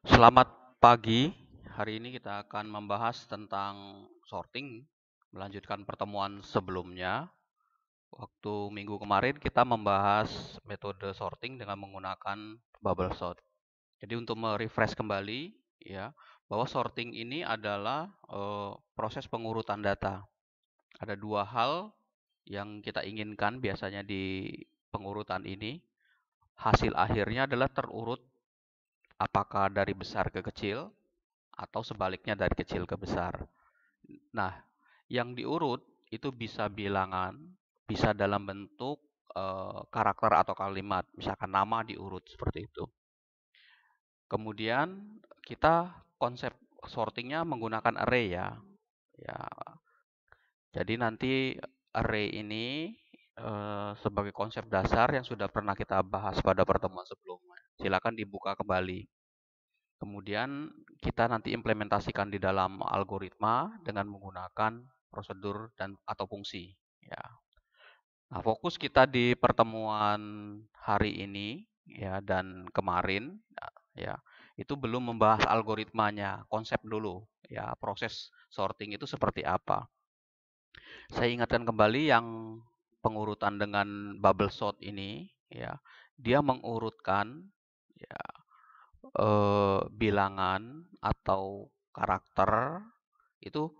Selamat pagi. Hari ini kita akan membahas tentang sorting, melanjutkan pertemuan sebelumnya. Waktu minggu kemarin kita membahas metode sorting dengan menggunakan bubble sort. Jadi untuk merefresh kembali, ya, bahwa sorting ini adalah proses pengurutan data. Ada dua hal yang kita inginkan biasanya di pengurutan ini. Hasil akhirnya adalah terurut apakah dari besar ke kecil atau sebaliknya dari kecil ke besar. Nah, yang diurut itu bisa bilangan, bisa dalam bentuk karakter atau kalimat, misalkan nama diurut seperti itu. Kemudian kita konsep sortingnya menggunakan array ya. Ya, jadi nanti array ini sebagai konsep dasar yang sudah pernah kita bahas pada pertemuan sebelumnya. Silakan dibuka kembali. Kemudian kita nanti implementasikan di dalam algoritma dengan menggunakan prosedur dan atau fungsi. Ya. Nah, fokus kita di pertemuan hari ini ya dan kemarin ya itu belum membahas algoritmanya, konsep dulu ya proses sorting itu seperti apa. Saya ingatkan kembali yang pengurutan dengan bubble sort ini ya dia mengurutkan ya bilangan atau karakter itu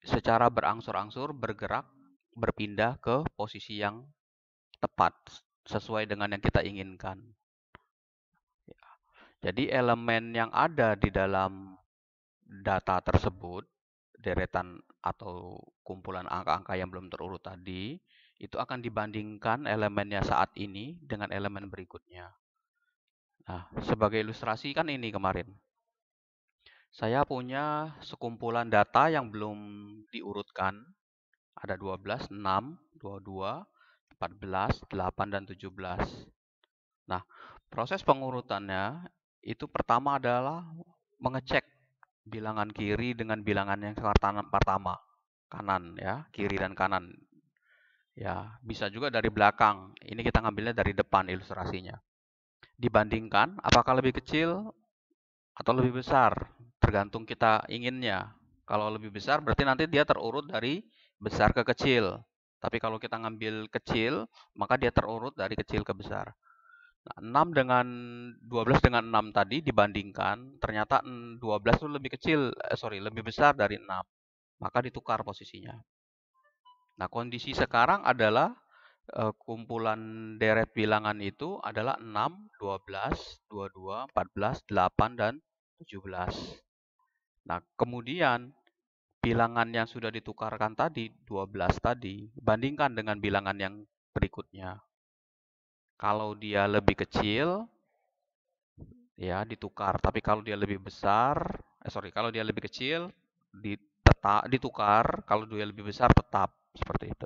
secara berangsur-angsur bergerak berpindah ke posisi yang tepat sesuai dengan yang kita inginkan. Jadi elemen yang ada di dalam data tersebut, deretan atau kumpulan angka-angka yang belum terurut tadi, itu akan dibandingkan elemennya saat ini dengan elemen berikutnya. Nah, sebagai ilustrasi kan ini kemarin. Saya punya sekumpulan data yang belum diurutkan. Ada 12, 6, 22, 14, 8, dan 17. Nah, proses pengurutannya itu pertama adalah mengecek bilangan kiri dengan bilangan yang pertama. Kanan ya, kiri dan kanan. Ya, bisa juga dari belakang. Ini kita ngambilnya dari depan ilustrasinya. Dibandingkan apakah lebih kecil atau lebih besar, tergantung kita inginnya. Kalau lebih besar berarti nanti dia terurut dari besar ke kecil. Tapi kalau kita ngambil kecil, maka dia terurut dari kecil ke besar. Nah, 6 dengan 12 dengan 6 tadi dibandingkan, ternyata 12 itu lebih kecil, lebih besar dari 6. Maka ditukar posisinya. Nah, kondisi sekarang adalah kumpulan deret bilangan itu adalah 6, 12, 22, 14, 8, dan 17. Nah, kemudian bilangan yang sudah ditukarkan tadi, 12 tadi, bandingkan dengan bilangan yang berikutnya. Kalau dia lebih kecil, ya ditukar. Tapi kalau dia lebih besar, kalau dia lebih kecil, ditukar. Kalau dia lebih besar, tetap. Seperti itu.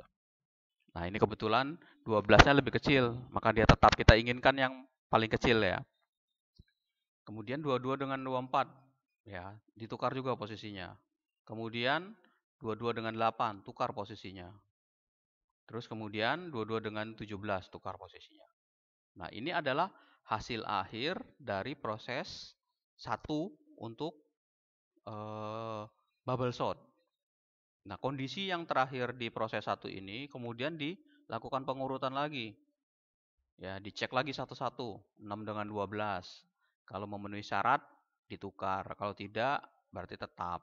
Nah, ini kebetulan 12-nya lebih kecil, maka dia tetap kita inginkan yang paling kecil ya. Kemudian 22 dengan 24, ya, ditukar juga posisinya. Kemudian 22 dengan 8, tukar posisinya. Terus kemudian 22 dengan 17, tukar posisinya. Nah, ini adalah hasil akhir dari proses satu untuk bubble sort. Nah, kondisi yang terakhir di proses satu ini kemudian dilakukan pengurutan lagi. Ya, dicek lagi satu-satu, 6 dengan 12. Kalau memenuhi syarat, ditukar. Kalau tidak, berarti tetap.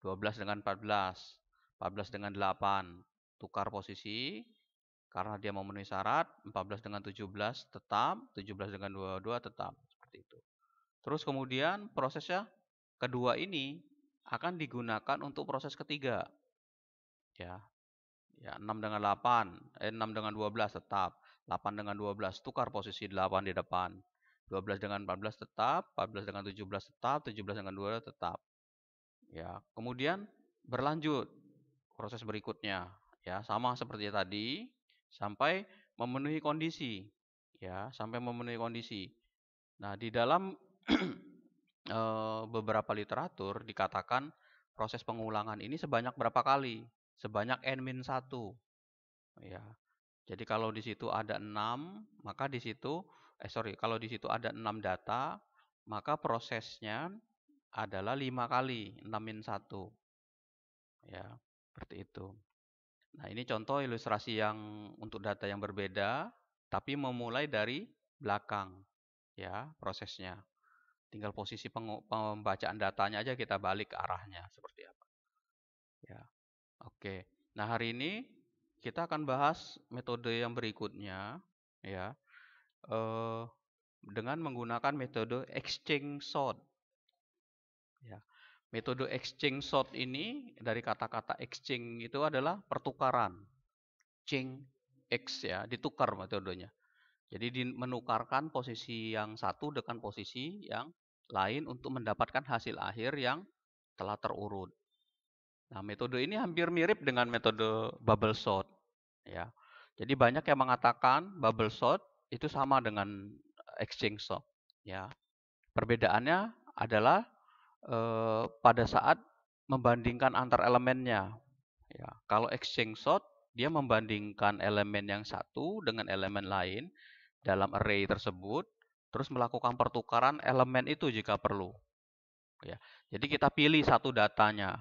12 dengan 14, 14 dengan 8, tukar posisi. Karena dia memenuhi syarat, 14 dengan 17 tetap, 17 dengan 22 tetap. Seperti itu. Terus kemudian prosesnya kedua ini akan digunakan untuk proses ketiga. Ya, 6 dengan 8, 6 dengan 12 tetap. 8 dengan 12 tukar posisi 8 di depan. 12 dengan 14 tetap, 14 dengan 17 tetap, 17 dengan 2 tetap. Ya, kemudian berlanjut proses berikutnya. Ya, sama seperti tadi sampai memenuhi kondisi. Ya, sampai memenuhi kondisi. Nah, di dalam beberapa literatur dikatakan proses pengulangan ini sebanyak berapa kali? Sebanyak n-1. Ya. Jadi kalau di situ ada 6, maka di situ kalau di situ ada 6 data, maka prosesnya adalah 5 kali 6-1. Ya, seperti itu. Nah, ini contoh ilustrasi yang untuk data yang berbeda, tapi memulai dari belakang, ya, prosesnya. Tinggal posisi pembacaan datanya aja kita balik ke arahnya, seperti apa. Ya, oke. Nah, hari ini kita akan bahas metode yang berikutnya, ya, dengan menggunakan metode exchange sort. Ya, metode exchange sort ini dari kata-kata exchange itu adalah pertukaran. Change X ya, ditukar metodenya. Jadi menukarkan posisi yang satu dengan posisi yang lain untuk mendapatkan hasil akhir yang telah terurut. Nah, metode ini hampir mirip dengan metode bubble sort ya. Jadi banyak yang mengatakan bubble sort itu sama dengan exchange sort ya. Perbedaannya adalah pada saat membandingkan antar elemennya. Ya, kalau exchange sort dia membandingkan elemen yang satu dengan elemen lain dalam array tersebut, terus melakukan pertukaran elemen itu jika perlu. Ya, jadi kita pilih satu datanya.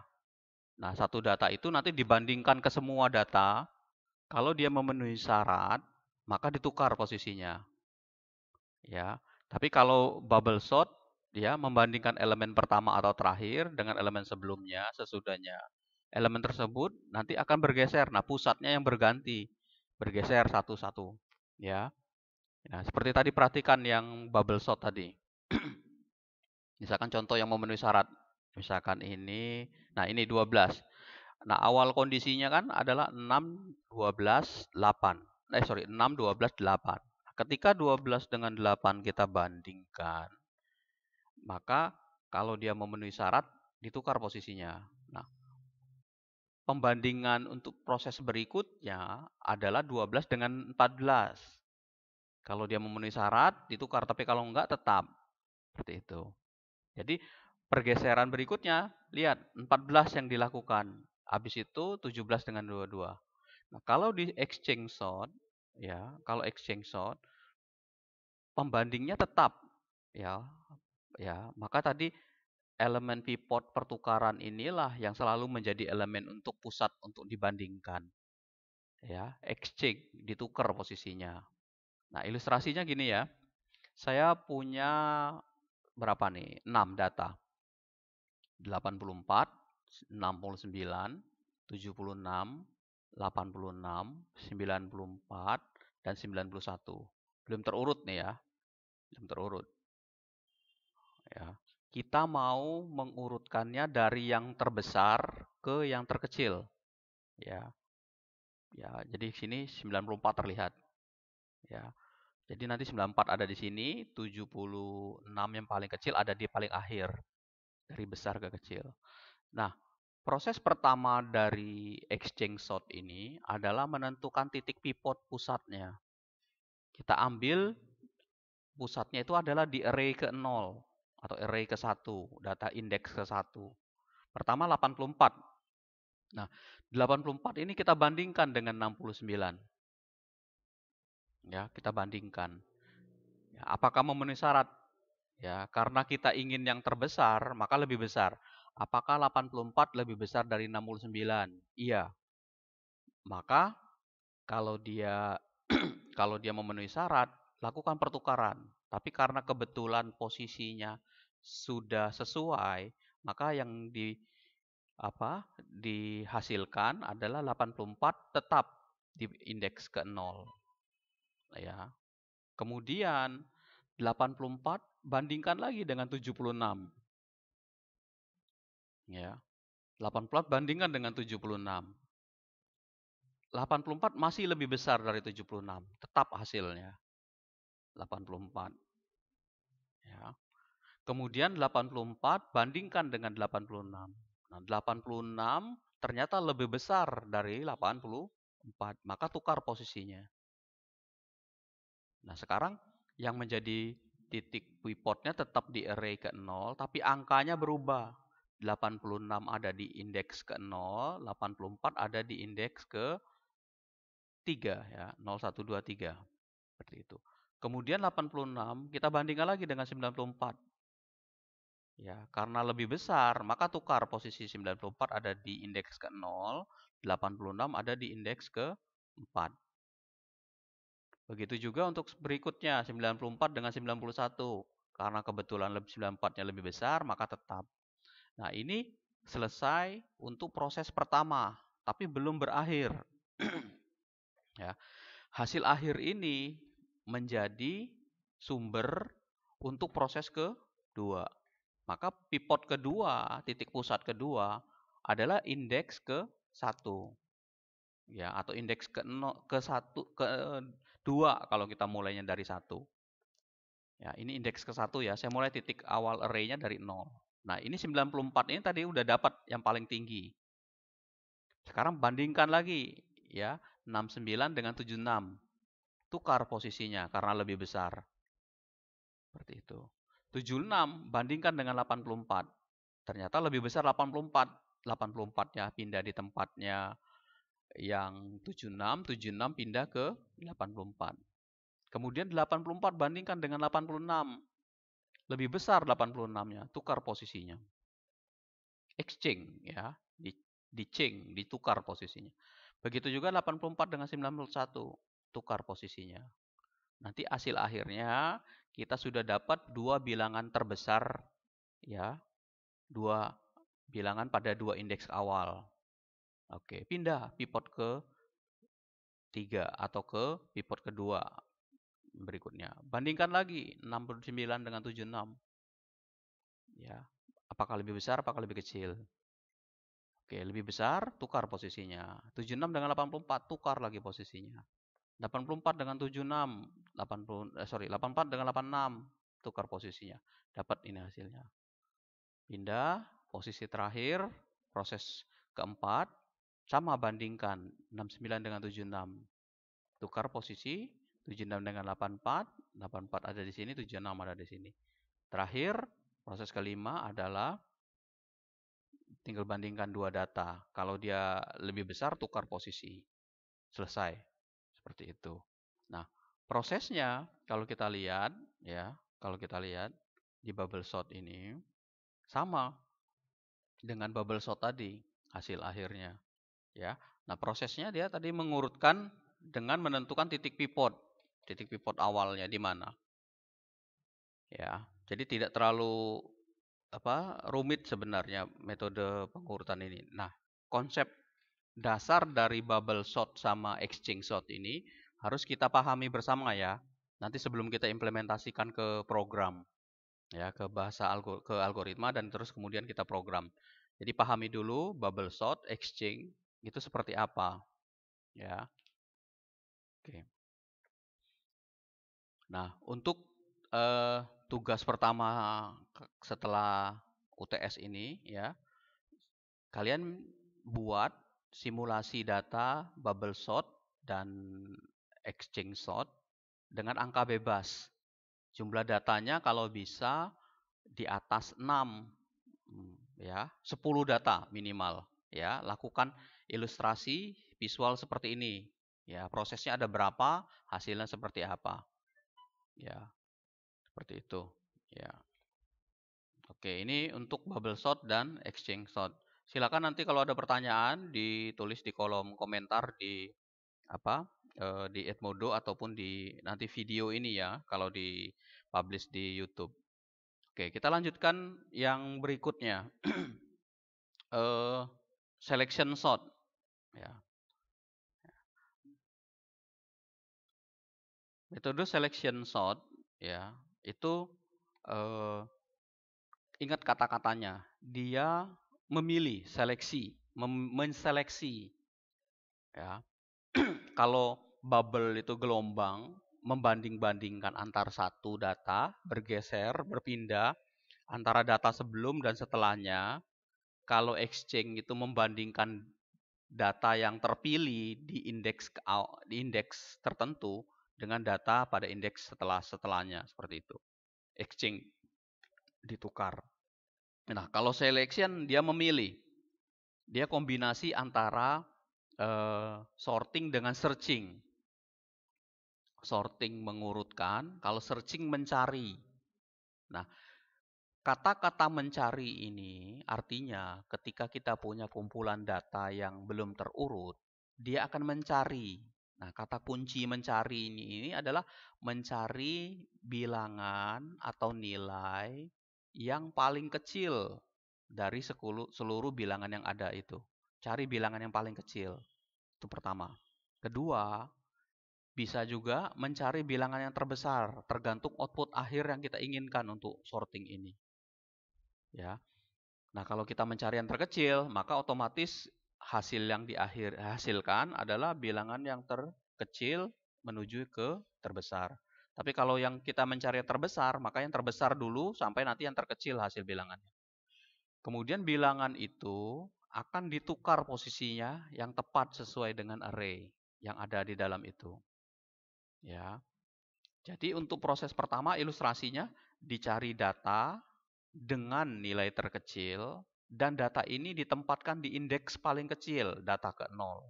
Nah, satu data itu nanti dibandingkan ke semua data. Kalau dia memenuhi syarat, maka ditukar posisinya. Ya, tapi kalau bubble sort, dia membandingkan elemen pertama atau terakhir dengan elemen sebelumnya, sesudahnya. Elemen tersebut nanti akan bergeser. Nah, pusatnya yang berganti, bergeser satu-satu. Ya, nah, seperti tadi perhatikan yang bubble sort tadi. Misalkan contoh yang memenuhi syarat. Misalkan ini, nah ini 12. Nah, awal kondisinya kan adalah 6, 12, 8. 6, 12, 8. Ketika 12 dengan 8 kita bandingkan, maka kalau dia memenuhi syarat, ditukar posisinya. Nah, pembandingan untuk proses berikutnya adalah 12 dengan 14. Kalau dia memenuhi syarat, ditukar. Tapi kalau enggak, tetap. Seperti itu. Jadi, pergeseran berikutnya, lihat 14 yang dilakukan. Habis itu 17 dengan 22. Nah, kalau di exchange sort, ya, kalau exchange sort, pembandingnya tetap. Ya, maka tadi elemen pivot pertukaran inilah yang selalu menjadi elemen untuk pusat untuk dibandingkan. Ya, exchange, ditukar posisinya. Nah, ilustrasinya gini ya. Saya punya berapa nih? 6 data. 84, 69, 76, 86, 94, dan 91. Belum terurut nih ya. Belum terurut. Ya. Kita mau mengurutkannya dari yang terbesar ke yang terkecil. Ya. Ya, jadi sini 94 terlihat. Ya. Jadi nanti 94 ada di sini, 76 yang paling kecil ada di paling akhir. Dari besar ke kecil. Nah, proses pertama dari exchange sort ini adalah menentukan titik pivot pusatnya. Kita ambil pusatnya itu adalah di array ke-0 atau array ke-1, data indeks ke-1. Pertama 84. Nah, 84 ini kita bandingkan dengan 69. Ya, kita bandingkan. Ya, apakah memenuhi syarat? Ya, karena kita ingin yang terbesar, maka lebih besar. Apakah 84 lebih besar dari 69? Iya. Maka kalau dia kalau dia memenuhi syarat, lakukan pertukaran. Tapi karena kebetulan posisinya sudah sesuai, maka yang dihasilkan adalah 84 tetap di indeks ke-0. Ya. Kemudian 84 bandingkan lagi dengan 76. Ya. 84 bandingkan dengan 76. 84 masih lebih besar dari 76. Tetap hasilnya. 84. Ya. Kemudian 84 bandingkan dengan 86. Nah, 86 ternyata lebih besar dari 84. Maka tukar posisinya. Nah, sekarang yang menjadi titik pivotnya tetap di array ke-0, tapi angkanya berubah. 86 ada di indeks ke-0, 84 ada di indeks ke-3 ya, 0, 1, 2, 3. Seperti itu. Kemudian 86 kita bandingkan lagi dengan 94. Ya, karena lebih besar, maka tukar posisi 94 ada di indeks ke-0, 86 ada di indeks ke-4. Begitu juga untuk berikutnya, 94 dengan 91. Karena kebetulan 94-nya lebih besar, maka tetap. Nah, ini selesai untuk proses pertama, tapi belum berakhir. Ya, hasil akhir ini menjadi sumber untuk proses kedua. Maka pivot kedua, titik pusat kedua adalah indeks ke-1. Ya, atau indeks ke-1 ke-2 kalau kita mulainya dari 1. Ya, ini indeks ke-1 ya. Saya mulai titik awal array-nya dari 0. Nah, ini 94 ini tadi udah dapat yang paling tinggi. Sekarang bandingkan lagi ya, 69 dengan 76. Tukar posisinya karena lebih besar. Seperti itu. 76 bandingkan dengan 84. Ternyata lebih besar 84. 84-nya pindah di tempatnya yang 76, 76 pindah ke 84. Kemudian 84 bandingkan dengan 86. Lebih besar 86-nya, tukar posisinya. Exchange ya, di-change, ditukar posisinya. Begitu juga 84 dengan 91, tukar posisinya. Nanti hasil akhirnya kita sudah dapat dua bilangan terbesar ya, dua bilangan pada dua indeks awal. Oke, pindah pivot ke 3 atau ke pivot kedua berikutnya. Bandingkan lagi 69 dengan 76. Ya, apakah lebih besar, apakah lebih kecil? Oke, lebih besar, tukar posisinya. 76 dengan 84, tukar lagi posisinya. 84 dengan 76, 84 dengan 86, tukar posisinya. Dapat ini hasilnya. Pindah, posisi terakhir, proses keempat, sama bandingkan 69 dengan 76. Tukar posisi, 76 dengan 84, 84 ada di sini, 76 ada di sini. Terakhir, proses kelima adalah tinggal bandingkan dua data. Kalau dia lebih besar, tukar posisi. Selesai. Seperti itu. Nah, prosesnya kalau kita lihat ya, kalau kita lihat di bubble sort ini sama dengan bubble sort tadi hasil akhirnya ya. Nah, prosesnya dia tadi mengurutkan dengan menentukan titik pivot. Titik pivot awalnya di mana. Ya. Jadi tidak terlalu rumit sebenarnya metode pengurutan ini. Nah, konsep dasar dari bubble sort sama exchange sort ini harus kita pahami bersama ya. Nanti sebelum kita implementasikan ke program, ya ke bahasa ke algoritma dan terus kemudian kita program. Jadi pahami dulu bubble sort, exchange itu seperti apa, ya. Oke. Nah, untuk tugas pertama setelah UTS ini, ya, kalian buat simulasi data bubble sort dan exchange sort dengan angka bebas. Jumlah datanya kalau bisa di atas 6 ya, 10 data minimal ya. Lakukan ilustrasi visual seperti ini. Ya, prosesnya ada berapa, hasilnya seperti apa. Ya, seperti itu. Ya. Oke, ini untuk bubble sort dan exchange sort. Silakan nanti kalau ada pertanyaan ditulis di kolom komentar di di Edmodo ataupun di nanti video ini ya kalau di publish di YouTube. Oke, kita lanjutkan yang berikutnya. Selection sort ya. Metode selection sort ya, itu ingat kata-katanya. Dia memilih, seleksi, menseleksi ya. Kalau bubble itu gelombang, membanding-bandingkan antar satu data, bergeser, berpindah antara data sebelum dan setelahnya. Kalau exchange itu membandingkan data yang terpilih di indeks tertentu dengan data pada indeks setelahnya seperti itu. Exchange ditukar. Nah, kalau selection dia memilih. Dia kombinasi antara sorting dengan searching. Sorting mengurutkan, kalau searching mencari. Nah, Kata-kata mencari ini artinya ketika kita punya kumpulan data yang belum terurut, dia akan mencari. Nah, kata kunci mencari ini adalah mencari bilangan atau nilai yang paling kecil dari seluruh bilangan yang ada itu. Cari bilangan yang paling kecil. Itu pertama. Kedua, bisa juga mencari bilangan yang terbesar, tergantung output akhir yang kita inginkan untuk sorting ini. Ya. Nah, kalau kita mencari yang terkecil, maka otomatis hasil yang dihasilkan adalah bilangan yang terkecil menuju ke terbesar. Tapi kalau yang kita mencari yang terbesar, maka yang terbesar dulu sampai nanti yang terkecil hasil bilangannya. Kemudian bilangan itu akan ditukar posisinya yang tepat sesuai dengan array yang ada di dalam itu. Ya. Jadi untuk proses pertama ilustrasinya dicari data dengan nilai terkecil dan data ini ditempatkan di indeks paling kecil, data ke 0.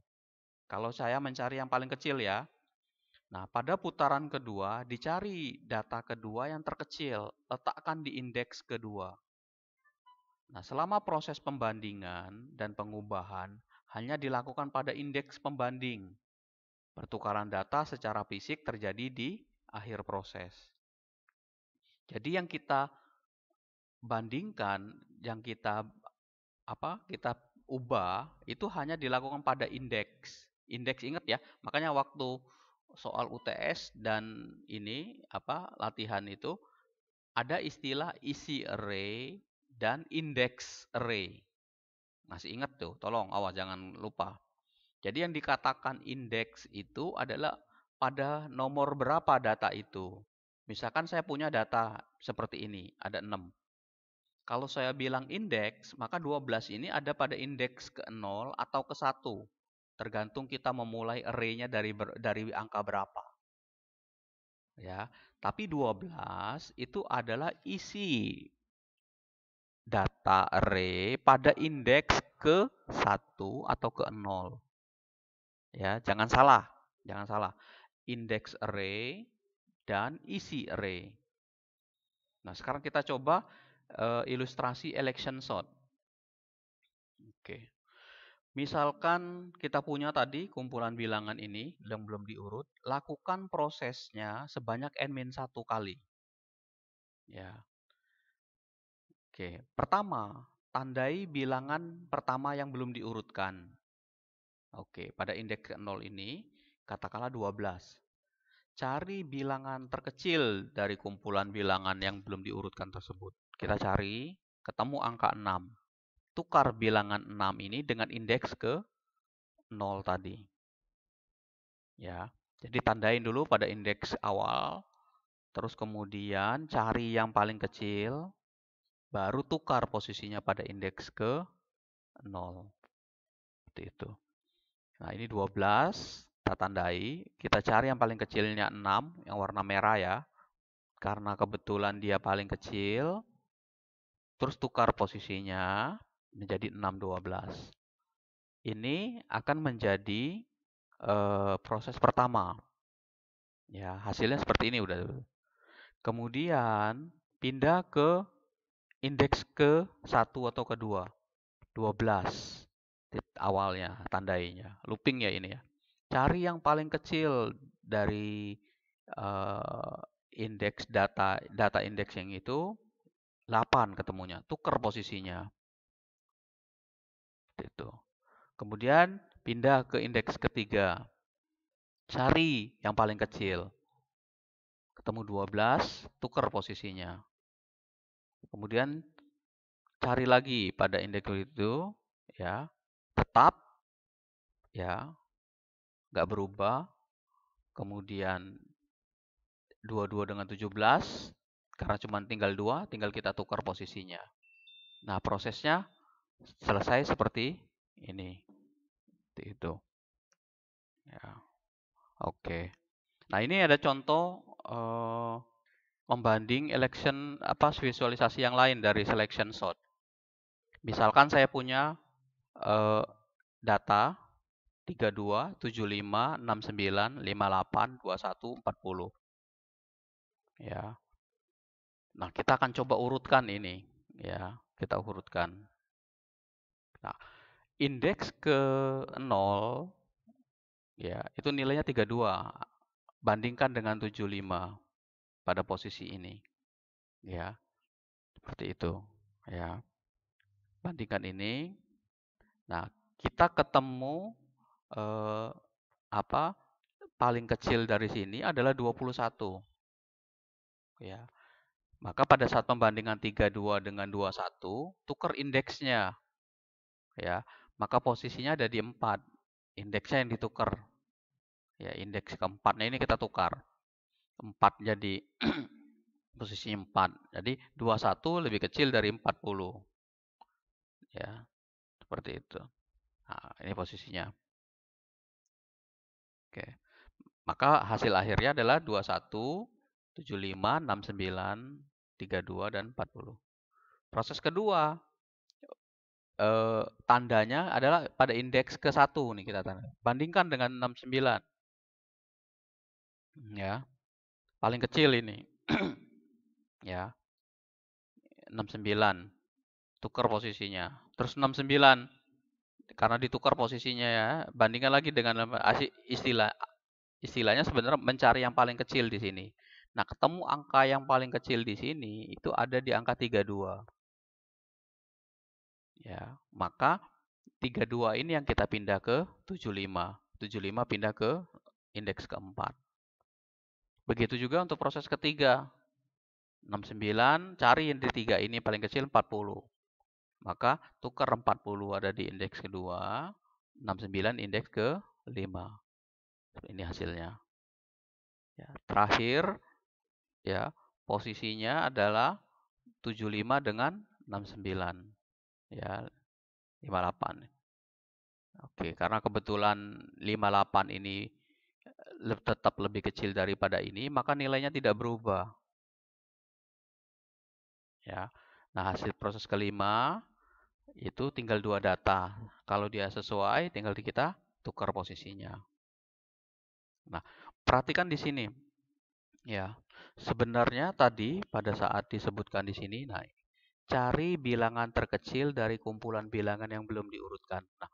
Kalau saya mencari yang paling kecil ya. Nah, pada putaran kedua dicari data kedua yang terkecil, letakkan di indeks kedua. Nah, selama proses pembandingan dan pengubahan hanya dilakukan pada indeks pembanding. Pertukaran data secara fisik terjadi di akhir proses. Jadi yang kita bandingkan, yang kita ubah itu hanya dilakukan pada indeks. Indeks ingat ya, makanya waktu soal UTS dan ini latihan itu ada istilah isi array dan index array. Masih ingat tuh, tolong awas jangan lupa. Jadi yang dikatakan indeks itu adalah pada nomor berapa data itu. Misalkan saya punya data seperti ini, ada 6. Kalau saya bilang indeks, maka 12 ini ada pada indeks ke 0 atau ke 1. Tergantung kita memulai array-nya dari angka berapa. Ya, tapi 12 itu adalah isi data array pada indeks ke 1 atau ke 0. Ya, jangan salah. Jangan salah. Indeks array dan isi array. Nah, sekarang kita coba ilustrasi election sort. Oke. Misalkan kita punya tadi kumpulan bilangan ini yang belum diurut, lakukan prosesnya sebanyak n-1 kali. Ya. Oke, pertama, tandai bilangan pertama yang belum diurutkan. Oke, pada indeks 0 ini katakanlah 12. Cari bilangan terkecil dari kumpulan bilangan yang belum diurutkan tersebut. Kita cari, ketemu angka 6. Tukar bilangan 6 ini dengan indeks ke 0 tadi. Ya, jadi tandain dulu pada indeks awal, terus kemudian cari yang paling kecil, baru tukar posisinya pada indeks ke 0. Seperti itu. Nah, ini 12, kita tandai, kita cari yang paling kecilnya 6, yang warna merah ya. Karena kebetulan dia paling kecil, terus tukar posisinya menjadi 6, 12. Ini akan menjadi proses pertama. Ya, hasilnya seperti ini udah. Kemudian pindah ke indeks ke 1 atau kedua. 12 awalnya tandainya. Looping ya ini ya. Cari yang paling kecil dari indeks data indeks yang itu 8 ketemunya. Tukar posisinya. Itu. Kemudian pindah ke indeks ketiga. Cari yang paling kecil. Ketemu 12, tukar posisinya. Kemudian cari lagi pada indeks itu, ya, tetap, ya, nggak berubah. Kemudian 22 dengan 17, karena cuma tinggal 2, tinggal kita tukar posisinya. Nah, prosesnya selesai seperti ini. Itu. Ya. Oke. Nah, ini ada contoh membanding visualisasi yang lain dari selection sort. Misalkan saya punya data 32, 75, 69, 58, 21, 40. Ya. Nah, kita akan coba urutkan ini. Ya, kita urutkan. Nah, indeks ke 0, ya, itu nilainya 32. Bandingkan dengan 75 pada posisi ini. Ya, seperti itu. Ya, bandingkan ini. Nah, kita ketemu apa? Paling kecil dari sini adalah 21. Ya. Maka pada saat pembandingan 32 dengan 21, tukar indeksnya. Ya. Maka posisinya ada di 4. Indeksnya yang ditukar. Ya, indeks keempatnya ini kita tukar. 4 jadi posisinya 4. Jadi 21 lebih kecil dari 40. Ya, seperti itu. Nah, ini posisinya. Oke. Maka hasil akhirnya adalah 21, 75, 69, 32, dan 40. Proses kedua, tandanya adalah pada indeks ke-1 nih kita tanda. Bandingkan dengan 69. Ya, paling kecil ini. Ya, 69. Tukar posisinya. Terus 69. Karena ditukar posisinya ya, bandingkan lagi dengan istilahnya sebenarnya mencari yang paling kecil di sini. Nah, ketemu angka yang paling kecil di sini itu ada di angka 32. Ya, maka 32 ini yang kita pindah ke 75. 75 pindah ke indeks keempat. Begitu juga untuk proses ketiga. 69, cari yang di 3 ini paling kecil 40. Maka tukar 40 ada di indeks kedua, 69 indeks ke 5. Ini hasilnya. Ya, terakhir ya, posisinya adalah 75 dengan 69. Ya, 58. Oke, karena kebetulan 58 ini tetap lebih kecil daripada ini, maka nilainya tidak berubah. Ya. Nah, hasil proses kelima itu tinggal 2 data. Kalau dia sesuai, tinggal kita tukar posisinya. Nah, perhatikan di sini. Ya, sebenarnya tadi pada saat disebutkan di sini, nah, cari bilangan terkecil dari kumpulan bilangan yang belum diurutkan. Nah,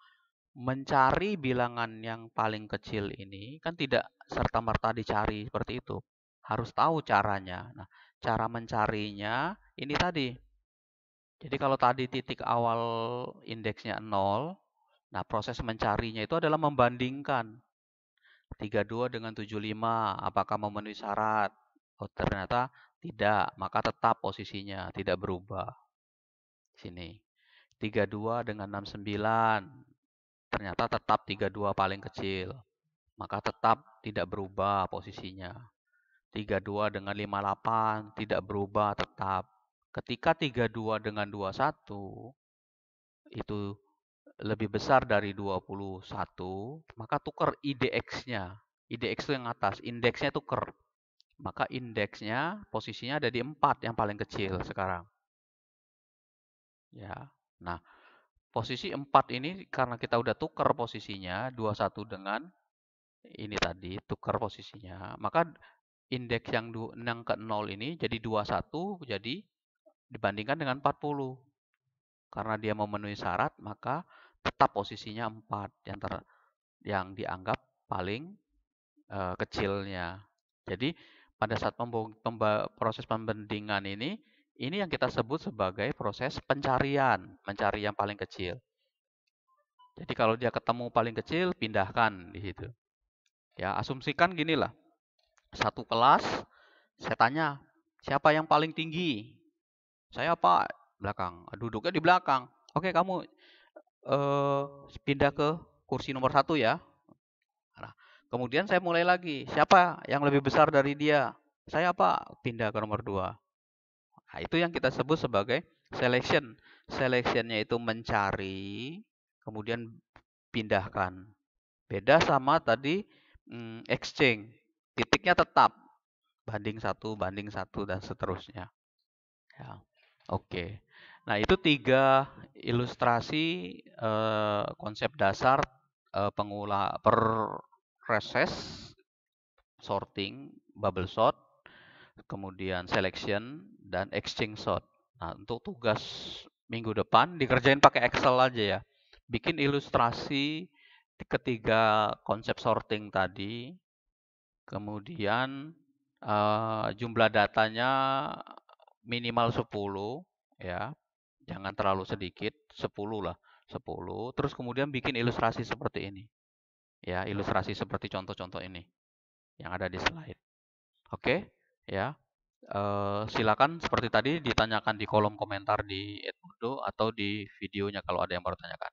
mencari bilangan yang paling kecil ini kan tidak serta-merta dicari seperti itu. Harus tahu caranya. Nah, cara mencarinya ini tadi. Jadi kalau tadi titik awal indeksnya 0, nah proses mencarinya itu adalah membandingkan 32 dengan 75, apakah memenuhi syarat? Oh, ternyata tidak, maka tetap posisinya tidak berubah. Sini. 32 dengan 69, ternyata tetap 32 paling kecil. Maka tetap tidak berubah posisinya. 32 dengan 58 tidak berubah tetap. Ketika 32 dengan 21 itu lebih besar dari 21, maka tukar IDX-nya. IDX itu yang atas, indeksnya tukar. Maka indeksnya posisinya ada di 4 yang paling kecil sekarang. Ya. Nah, posisi 4 ini karena kita udah tukar posisinya 21 dengan ini tadi, tukar posisinya, maka indeks yang ke 0 ini jadi 21 jadi dibandingkan dengan 40. Karena dia memenuhi syarat, maka tetap posisinya 4 yang dianggap paling kecilnya. Jadi pada saat proses pembandingan ini yang kita sebut sebagai proses pencarian, mencari yang paling kecil. Jadi kalau dia ketemu paling kecil, pindahkan di situ. Ya, asumsikan gini lah. Satu kelas, saya tanya, siapa yang paling tinggi? Saya Pak, belakang. Duduknya di belakang. Oke, kamu pindah ke kursi nomor 1 ya. Nah, kemudian saya mulai lagi. Siapa yang lebih besar dari dia? Saya Pak, pindah ke nomor 2. Nah, itu yang kita sebut sebagai selection. Selectionnya itu mencari, kemudian pindahkan. Beda sama tadi exchange. Titiknya tetap. Banding 1, dan seterusnya. Ya. Oke. Nah, itu 3 ilustrasi konsep dasar process sorting, bubble sort, kemudian selection, dan exchange shot. Nah, untuk tugas minggu depan dikerjain pakai Excel aja ya. Bikin ilustrasi ketiga konsep sorting tadi, kemudian jumlah datanya minimal 10 ya. Jangan terlalu sedikit, 10 lah. 10. Terus kemudian bikin ilustrasi seperti ini. Ya, ilustrasi seperti contoh-contoh ini yang ada di slide. Oke, ya. Silakan seperti tadi ditanyakan di kolom komentar di Edmodo atau di videonya kalau ada yang baru tanyakan.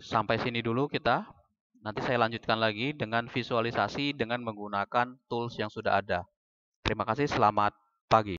Sampai sini dulu kita. Nanti saya lanjutkan lagi dengan visualisasi dengan menggunakan tools yang sudah ada. Terima kasih, selamat pagi.